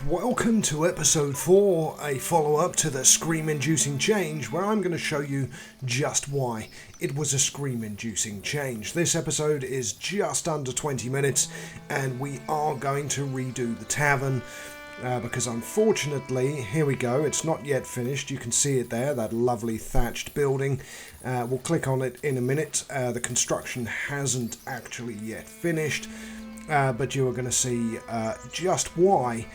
Welcome to episode 4, a follow-up to the scream-inducing change, where I'm going to show you just why it was a scream-inducing change. This episode is just under 20 minutes, and we are going to redo the tavern, because unfortunately, here we go, it's not yet finished. You can see it there, that lovely thatched building. We'll click on it in a minute. The construction hasn't actually yet finished. But you are going to see just why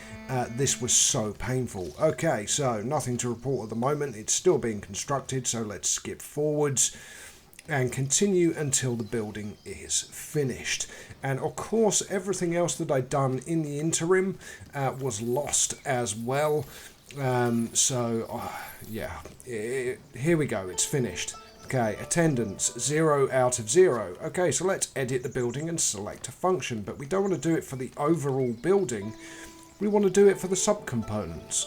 this was so painful. Okay, so nothing to report at the moment. It's still being constructed, so let's skip forwards and continue until the building is finished. And of course, everything else that I'd done in the interim was lost as well. Here we go. It's finished. Okay, attendance, 0 out of 0. Okay, so let's edit the building and select a function, but we don't want to do it for the overall building. We want to do it for the subcomponents.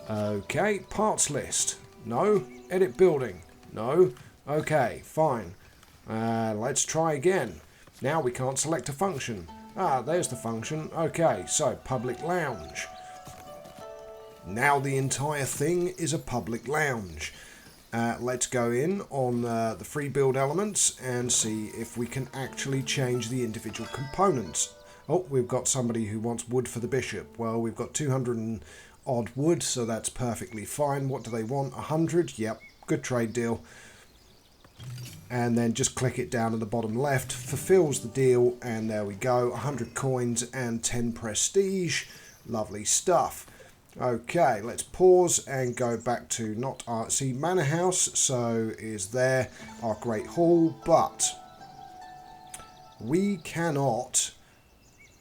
Okay, parts list. No. Edit building. No. Okay, fine. Let's try again. Now we can't select a function. There's the function. Okay, so public lounge. Now the entire thing is a public lounge. Let's go in on the free build elements and see if we can actually change the individual components. Oh, we've got somebody who wants wood for the bishop. Well, we've got 200 and odd wood, so that's perfectly fine. What do they want? 100? Yep, good trade deal. And then just click it down at the bottom left, fulfills the deal, and there we go. 100 coins and 10 prestige. Lovely stuff. Okay, let's pause and go back to not our Manor House, so is there our Great Hall, but we cannot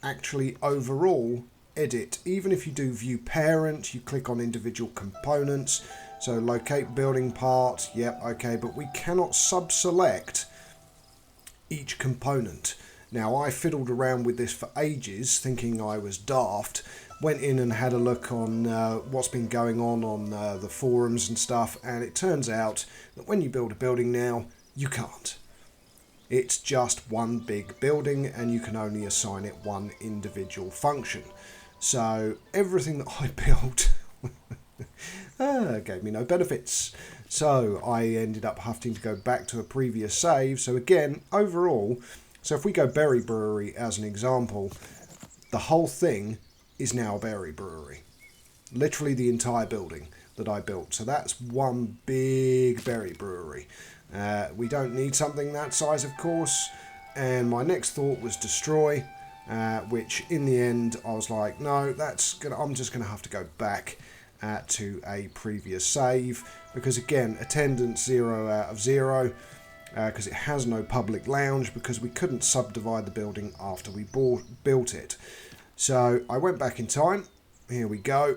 actually overall edit. Even if you do view parent, you click on individual components, so locate building part, yep, okay, but we cannot sub-select each component. Now, I fiddled around with this for ages, thinking I was daft. Went in and had a look on what's been going on the forums and stuff, and it turns out that when you build a building now, you can't. It's just one big building, and you can only assign it one individual function. So everything that I built gave me no benefits. So I ended up having to go back to a previous save. So again, overall, so if we go Berry Brewery as an example, the whole thing is now a berry brewery. Literally the entire building that I built. So that's one big berry brewery. We don't need something that size, of course. And my next thought was destroy, which in the end I was like, no, I'm just gonna have to go back to a previous save, because again, attendance 0 out of 0. Because it has no public lounge, because we couldn't subdivide the building after we built it. So I went back in time, here we go,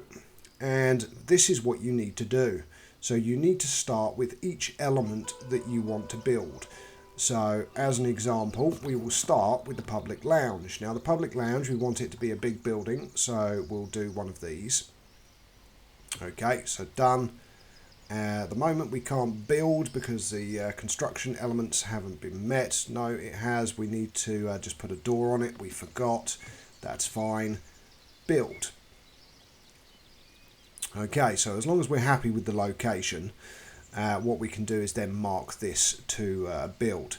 and this is what you need to do. So you need to start with each element that you want to build. So as an example, we will start with the public lounge. Now the public lounge, we want it to be a big building, so we'll do one of these. Okay, so done. At the moment we can't build because the construction elements haven't been met. No, it has. We need to just put a door on it. We forgot. That's fine. Build. Okay, so as long as we're happy with the location, what we can do is then mark this to build.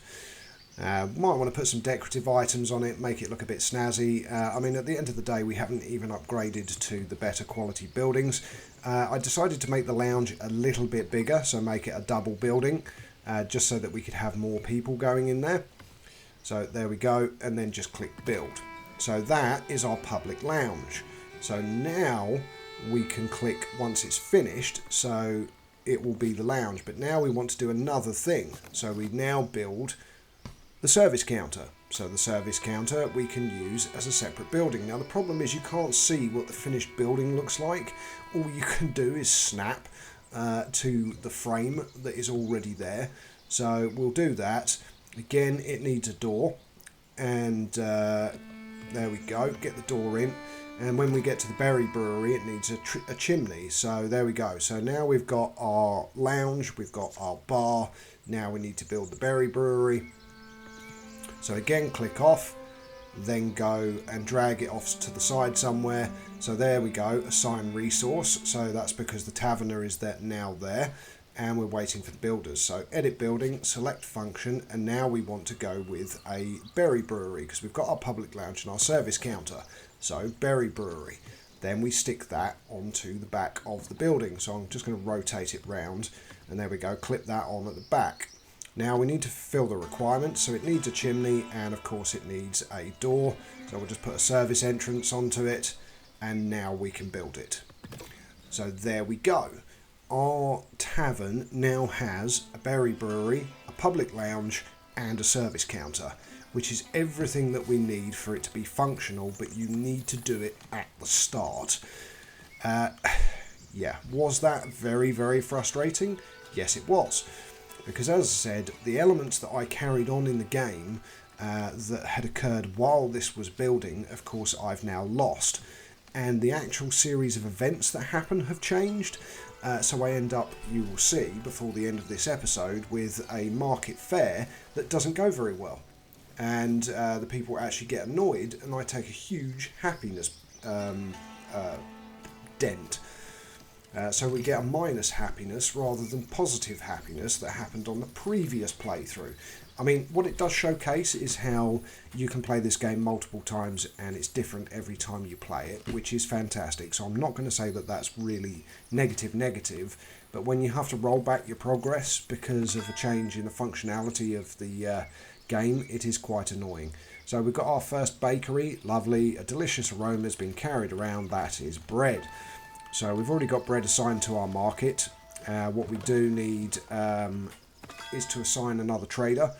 Might want to put some decorative items on it, make it look a bit snazzy. I mean, at the end of the day, we haven't even upgraded to the better quality buildings. I decided to make the lounge a little bit bigger, so make it a double building, just so that we could have more people going in there. So there we go, and then just click build. So that is our public lounge. So now we can click once it's finished, so it will be the lounge. But now we want to do another thing. So we now build the service counter. So the service counter we can use as a separate building. Now the problem is you can't see what the finished building looks like. All you can do is snap to the frame that is already there. So we'll do that. Again, it needs a door, and there we go, get the door in. And when we get to the berry brewery, it needs a chimney. So there we go. So now we've got our lounge, we've got our bar. Now we need to build the berry brewery. So again, click off, then go and drag it off to the side somewhere. So there we go, assign resource. So that's because the taverner is now there, and we're waiting for the builders. So edit building, select function, and now we want to go with a berry brewery because we've got our public lounge and our service counter. So berry brewery. Then we stick that onto the back of the building. So I'm just going to rotate it round, and there we go, clip that on at the back. Now we need to fulfill the requirements, so it needs a chimney, and of course it needs a door. So we'll just put a service entrance onto it, and now we can build it. So there we go. Our tavern now has a berry brewery, a public lounge, and a service counter, which is everything that we need for it to be functional, but you need to do it at the start. Yeah, was that very, very frustrating? Yes, it was. Because as I said, the elements that I carried on in the game that had occurred while this was building, of course, I've now lost. And the actual series of events that happen have changed. So I end up, you will see, before the end of this episode, with a market fair that doesn't go very well. And the people actually get annoyed, and I take a huge happiness dent. So we get a minus happiness rather than positive happiness that happened on the previous playthrough. I mean, what it does showcase is how you can play this game multiple times and it's different every time you play it, which is fantastic. So I'm not going to say that that's really negative, but when you have to roll back your progress because of a change in the functionality of the game, it is quite annoying. So we've got our first bakery, lovely, a delicious aroma has been carried around, that is bread. So we've already got bread assigned to our market. What we do need is to assign another trader.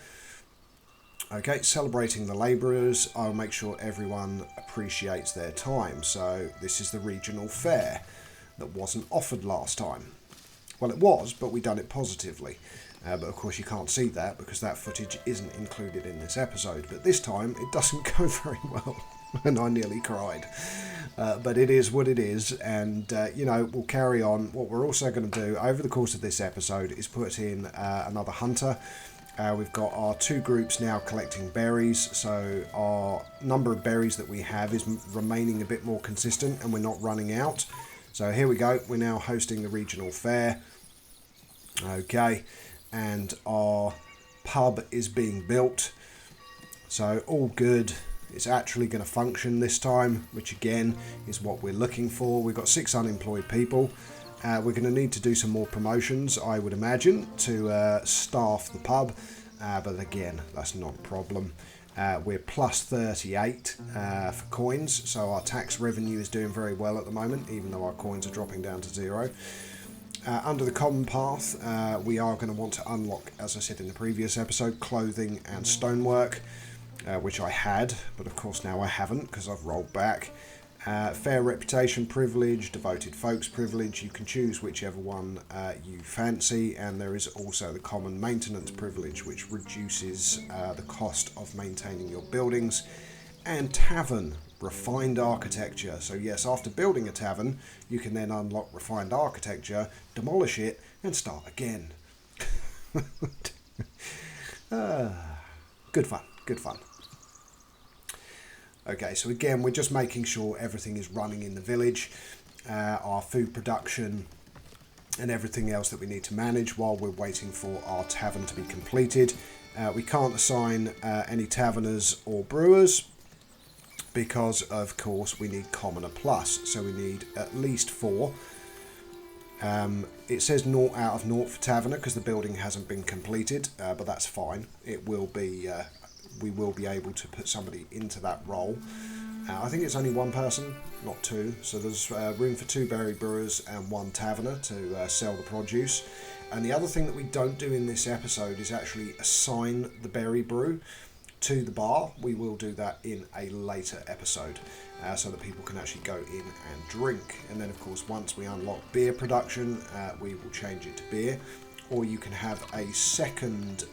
Okay, celebrating the labourers. I'll make sure everyone appreciates their time. So this is the regional fair that wasn't offered last time. Well, it was, but we done it positively. But of course you can't see that because that footage isn't included in this episode. But this time it doesn't go very well. And I nearly cried. But it is what it is, and you know, we'll carry on. What we're also going to do over the course of this episode is put in another hunter. We've got our two groups now collecting berries, so our number of berries that we have is remaining a bit more consistent and we're not running out. So here we go, we're now hosting the regional fair. Okay, and our pub is being built, so all good. It's actually going to function this time, which again is what we're looking for. We've got 6 unemployed people. We're going to need to do some more promotions, I would imagine, to staff the pub. But again, that's not a problem. We're plus 38 for coins, so our tax revenue is doing very well at the moment, even though our coins are dropping down to 0. Under the common path, we are going to want to unlock, as I said in the previous episode, clothing and stonework. Which I had, but of course now I haven't because I've rolled back. Fair reputation privilege, devoted folks privilege, you can choose whichever one you fancy, and there is also the common maintenance privilege, which reduces the cost of maintaining your buildings. And tavern, refined architecture. So yes, after building a tavern, you can then unlock refined architecture, demolish it, and start again. Good fun, good fun. Okay, so again, we're just making sure everything is running in the village, our food production and everything else that we need to manage while we're waiting for our tavern to be completed. We can't assign any taverners or brewers because, of course, we need commoner plus, so we need at least 4. It says 0 out of 0 for taverner because the building hasn't been completed, but that's fine. It will be... we will be able to put somebody into that role. I think it's only 1 person, not 2, so there's room for 2 berry brewers and 1 taverner to sell the produce. And the other thing that we don't do in this episode is actually assign the berry brew to the bar. We will do that in a later episode so that people can actually go in and drink. And then of course once we unlock beer production, we will change it to beer. Or you can have a second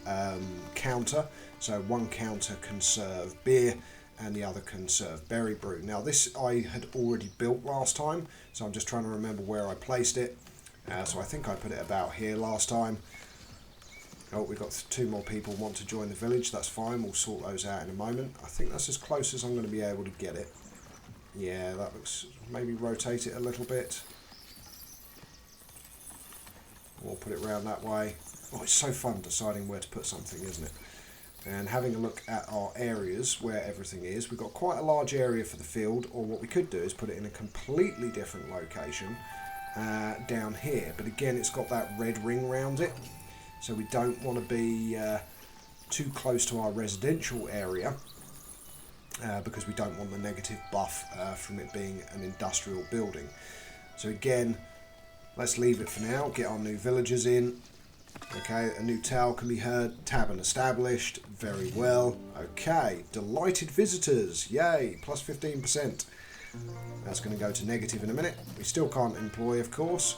counter. So one counter can serve beer and the other can serve berry brew. Now this I had already built last time, so I'm just trying to remember where I placed it. So I think I put it about here last time. Oh, we've got 2 more people want to join the village. That's fine. We'll sort those out in a moment. I think that's as close as I'm going to be able to get it. Yeah, that looks... Maybe rotate it a little bit. We'll put it around that way. Oh, it's so fun deciding where to put something, isn't it? And having a look at our areas where everything is. We've got quite a large area for the field, or what we could do is put it in a completely different location down here. But again, it's got that red ring around it. So we don't want to be too close to our residential area because we don't want the negative buff from it being an industrial building. So again, let's leave it for now, get our new villagers in. Okay, a new towel can be heard, tavern established, very well. Okay, delighted visitors, yay, plus 15%. That's going to go to negative in a minute. We still can't employ, of course.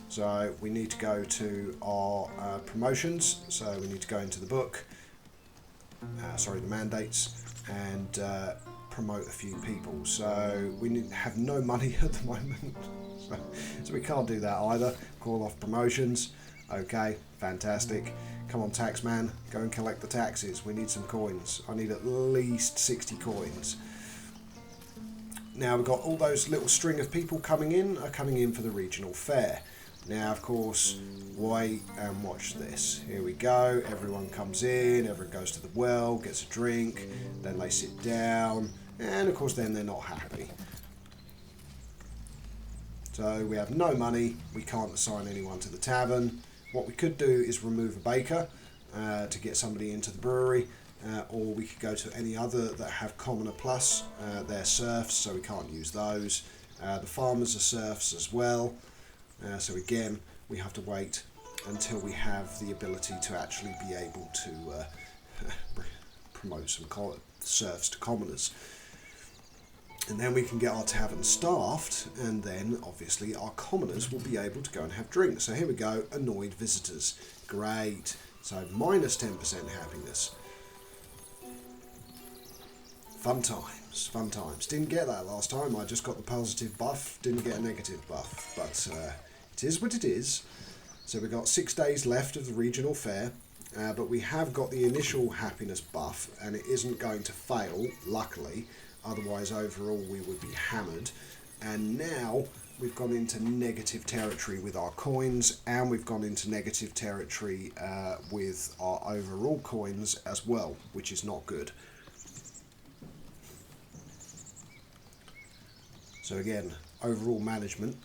So we need to go to our promotions. So we need to go into the book, the mandates, and promote a few people. So we have no money at the moment, so we can't do that either. Call off promotions. Okay, fantastic. Come on, taxman, go and collect the taxes. We need some coins. I need at least 60 coins. Now we've got all those little string of people coming in for the regional fair. Now, of course, wait and watch this. Here we go. Everyone comes in, everyone goes to the well, gets a drink, then they sit down, and of course then they're not happy. So we have no money, we can't assign anyone to the tavern. What we could do is remove a baker to get somebody into the brewery, or we could go to any other that have commoner plus. They're serfs, so we can't use those. The farmers are serfs as well. So again, we have to wait until we have the ability to actually be able to promote some serfs to commoners. And then we can get our tavern staffed, and then obviously our commoners will be able to go and have drinks. So here we go, annoyed visitors. Great. So minus 10% happiness. Fun times, fun times. Didn't get that last time. I just got the positive buff, didn't get a negative buff. But it is what it is. So we've got 6 days left of the regional fair. But we have got the initial happiness buff, and it isn't going to fail, luckily. Otherwise, overall, we would be hammered. And now we've gone into negative territory with our coins, and we've gone into negative territory with our overall coins as well, which is not good. So again, overall management,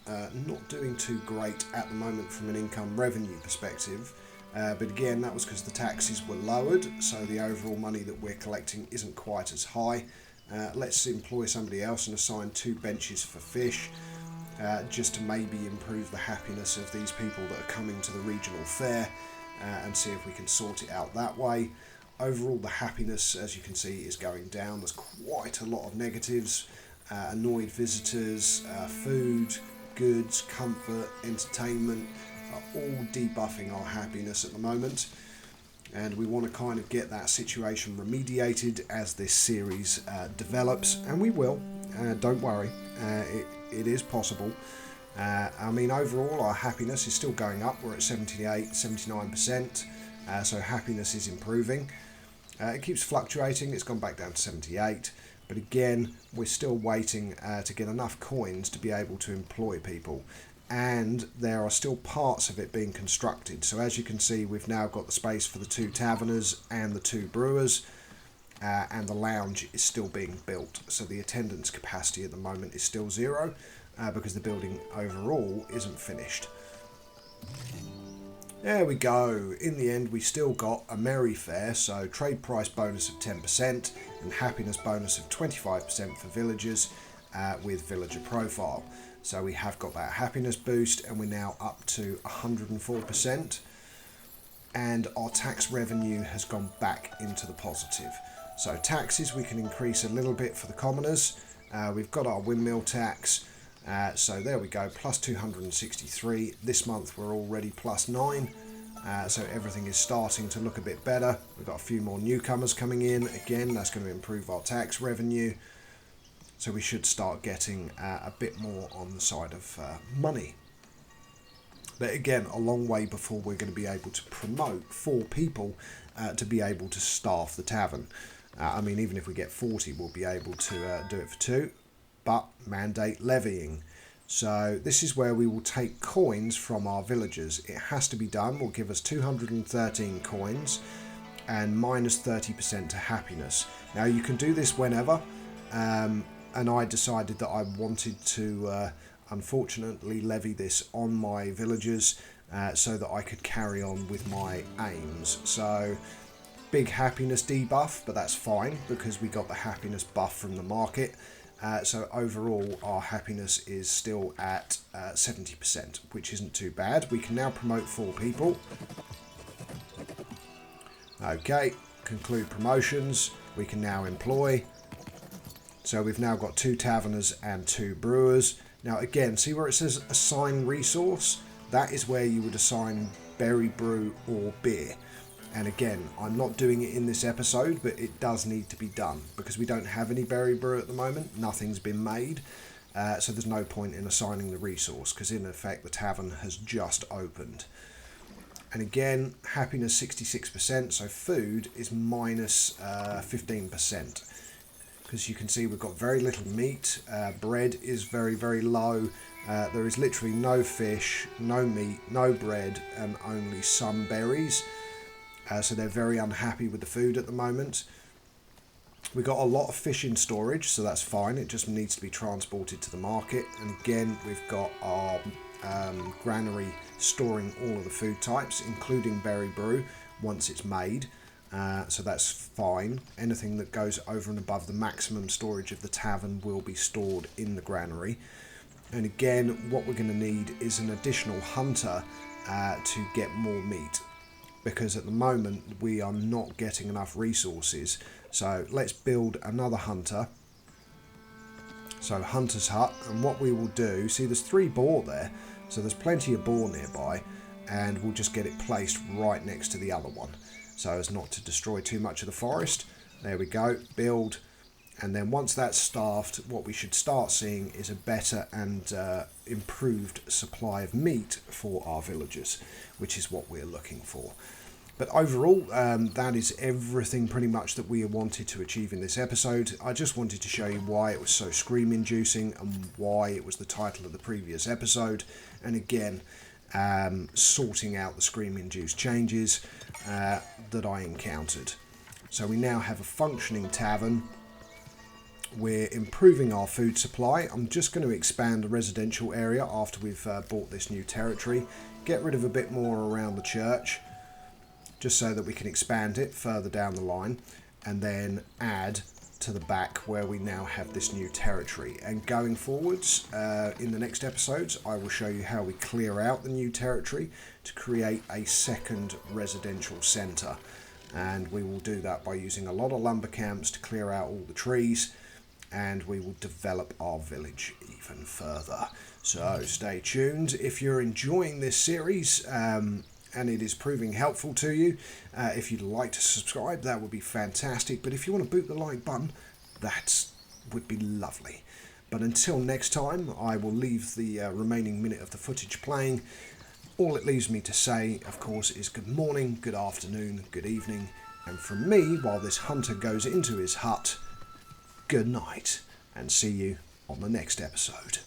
not doing too great at the moment from an income revenue perspective. But again, that was because the taxes were lowered, so the overall money that we're collecting isn't quite as high. Let's employ somebody else and assign 2 benches for fish, just to maybe improve the happiness of these people that are coming to the regional fair, and see if we can sort it out that way. Overall, the happiness, as you can see, is going down. There's quite a lot of negatives. Annoyed visitors, food, goods, comfort, entertainment are all debuffing our happiness at the moment. And we want to kind of get that situation remediated as this series develops, and we will, don't worry, it is possible. I mean, overall our happiness is still going up. We're at 79%, so happiness is improving. It keeps fluctuating, it's gone back down to 78, but again, we're still waiting to get enough coins to be able to employ people. And there are still parts of it being constructed. So as you can see, we've now got the space for the 2 taverners and the 2 brewers, and the lounge is still being built. So the attendance capacity at the moment is still 0, because the building overall isn't finished. There we go. In the end, we still got a merry fair, so trade price bonus of 10% and happiness bonus of 25% for villagers with villager profile. So we have got that happiness boost, and we're now up to 104%. And our tax revenue has gone back into the positive. So taxes we can increase a little bit for the commoners. We've got our windmill tax. So there we go, plus 263. This month we're already plus 9. So everything is starting to look a bit better. We've got a few more newcomers coming in. Again, that's going to improve our tax revenue. So we should start getting a bit more on the side of money. But again, a long way before we're going to be able to promote 4 people to be able to staff the tavern. I mean, even if we get 40, we'll be able to do it for 2, but mandate levying. So this is where we will take coins from our villagers. It has to be done. Will give us 213 coins and minus 30% to happiness. Now you can do this whenever, and I decided that I wanted to unfortunately levy this on my villagers so that I could carry on with my aims. So big happiness debuff, but that's fine because we got the happiness buff from the market. So overall our happiness is still at 70%, which isn't too bad. We can now promote 4 people. Okay, conclude promotions. We can now employ. So we've now got 2 taverners and 2 brewers. Now again, see where it says assign resource? That is where you would assign berry brew or beer. And again, I'm not doing it in this episode, but it does need to be done because we don't have any berry brew at the moment. Nothing's been made. So there's no point in assigning the resource because in effect the tavern has just opened. And again, happiness 66%, so food is minus 15%. Because you can see we've got very little meat, bread is very, very low, there is literally no fish, no meat, no bread, and only some berries. So they're very unhappy with the food at the moment. We've got a lot of fish in storage, so that's fine, it just needs to be transported to the market. And again, we've got our granary storing all of the food types, including berry brew, once it's made. So that's fine. Anything that goes over and above the maximum storage of the tavern will be stored in the granary. And again, what we're going to need is an additional hunter to get more meat, because at the moment we are not getting enough resources. So let's build another hunter. So hunter's hut, and what we will do, see there's 3 boar there, so there's plenty of boar nearby, and we'll just get it placed right next to the other one, so as not to destroy too much of the forest. There we go, build, and then once that's staffed, what we should start seeing is a better and improved supply of meat for our villagers, which is what we're looking for. But overall, that is everything pretty much that we wanted to achieve in this episode. I just wanted to show you why it was so scream-inducing and why it was the title of the previous episode. And again, sorting out the scream-induced changes that I encountered. So we now have a functioning tavern. We're improving our food supply. I'm just going to expand the residential area after we've bought this new territory. Get rid of a bit more around the church, just so that we can expand it further down the line, and then add to the back where we now have this new territory. And going forwards, in the next episodes, I will show you how we clear out the new territory to create a second residential centre. And we will do that by using a lot of lumber camps to clear out all the trees, and we will develop our village even further. So stay tuned. If you're enjoying this series, and it is proving helpful to you, if you'd like to subscribe, that would be fantastic. But if you want to boot the like button, that would be lovely. But until next time, I will leave the remaining minute of the footage playing. All it leaves me to say, of course, is good morning, good afternoon, good evening, and from me, while this hunter goes into his hut, good night, and see you on the next episode.